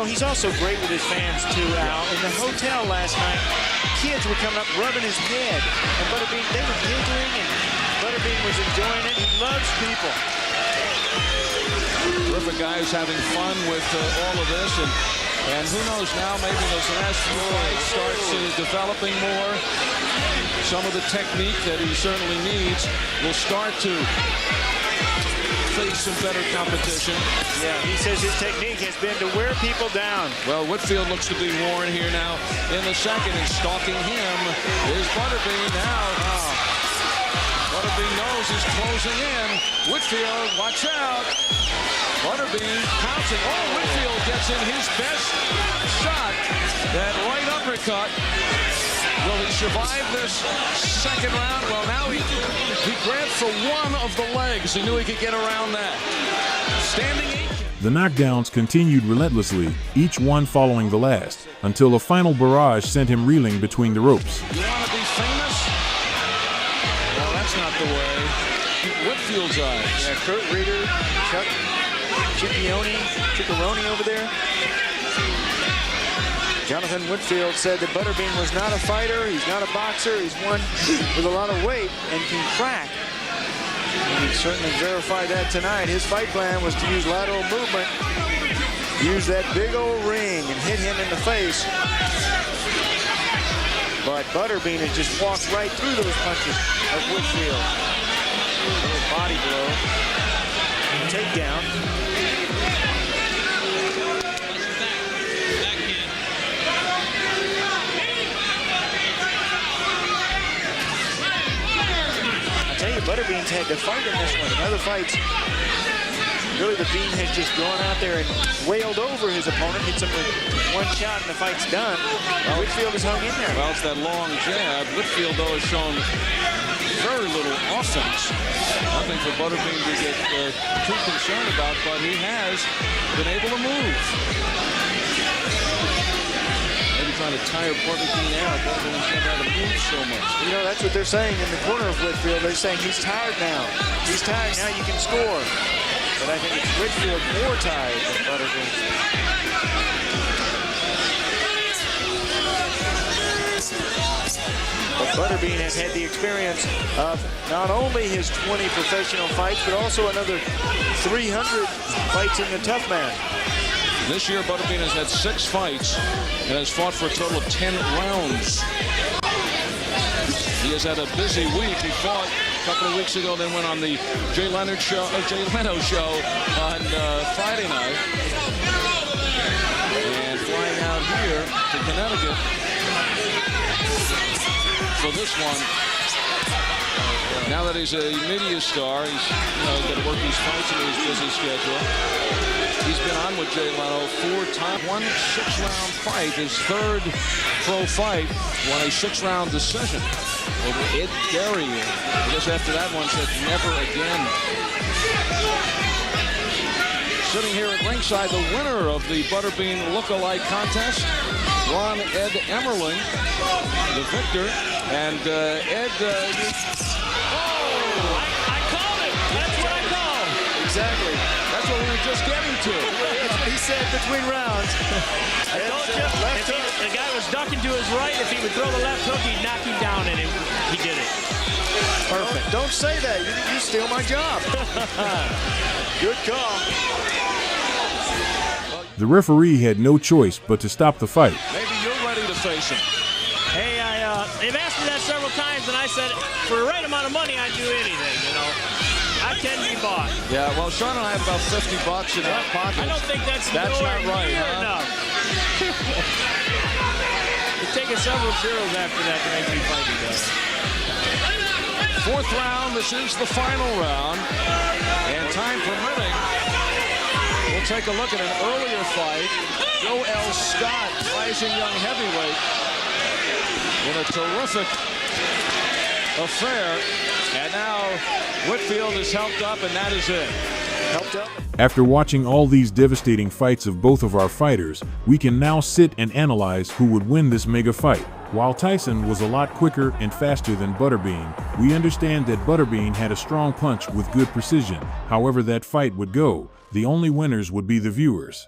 He's also great with his fans, too, Al. In the hotel last night, kids were coming up rubbing his head. And Butterbean, they were giggling, and Butterbean was enjoying it. He loves people. Terrific guy who's having fun with all of this. And who knows now, maybe those last few fights starts developing more. Some of the technique that he certainly needs will start to face some better competition. Yeah, he says his technique has been to wear people down. Well, Whitfield looks to be worn here now in the second, and stalking him is Butterbean now. Butterbean knows he's closing in. Whitfield, watch out. Butterbean pouncing. Oh, Whitfield gets in his best shot. That right uppercut. Will he survive this second round? Well, now he grabbed for one of the legs. He knew he could get around that. Standing 8. The knockdowns continued relentlessly, each one following the last, until a final barrage sent him reeling between the ropes. You want to be famous? Well, that's not the way. Whitfield's eyes. Yeah, Kurt Reeder, Chuck Chiccaroni over there. Jonathan Whitfield said that Butterbean was not a fighter, he's not a boxer, he's one with a lot of weight and can crack. And he certainly verified that tonight. His fight plan was to use lateral movement, use that big old ring and hit him in the face. But Butterbean has just walked right through those punches of Whitfield. A little body blow, takedown. Butterbean's had to fight in this one. In other fights, really the Bean has just gone out there and wailed over his opponent, hits him with one shot and the fight's done. Well, Whitfield has hung in there. Well, it's that long jab. Whitfield, though, has shown very little offense. Nothing for Butterbean to get too concerned about, but he has been able to move. Trying to tire Butterbean out. Butterbean's never had to move so much. You know, that's what they're saying in the corner of Whitfield. They're saying he's tired now. He's tired, now you can score. But I think it's Whitfield more tired than Butterbean. But Butterbean has had the experience of not only his 20 professional fights, but also another 300 fights in the Tough Man. This year, Butterbean has had 6 fights and has fought for a total of 10 rounds. He has had a busy week. He fought a couple of weeks ago, then went on the Jay Leno show on Friday night. And flying out here to Connecticut for this one. Now that he's a media star, he's got to work these fights into his busy schedule. He's been on with Jay Leno 4 times. Won 6-round fight, his 3rd pro fight, won a 6-round decision over Ed Gary. I guess after that one said never again. Sitting here at ringside, the winner of the Butterbean look-alike contest, Ron Ed Emmerling, the victor. And Ed, I called it. That's what I called. Exactly. That's what we were just getting to. That's what he said between rounds. I told you, if the guy was ducking to his right, if he would throw the left hook, he'd knock him down, and he did it. Perfect. Don't say that. You steal my job. Good call. The referee had no choice but to stop the fight. Maybe you're ready to face him. Hey, they've asked me that several times, and I said, for the right amount of money, I'd do anything, you know. I can be bought. Yeah, well, Sean and I have about $50 in our pockets. I don't think that's not right, enough. You're taking several zeros after that to make me fight you guys. 4th round, this is the final round. And time permitting, we'll take a look at an earlier fight. Joe L. Scott, rising young heavyweight, in a terrific affair. And now Whitfield is helped up, and that is it. Helped up. After watching all these devastating fights of both of our fighters, we can now sit and analyze who would win this mega fight. While Tyson was a lot quicker and faster than Butterbean, we understand that Butterbean had a strong punch with good precision. However that fight would go, the only winners would be the viewers.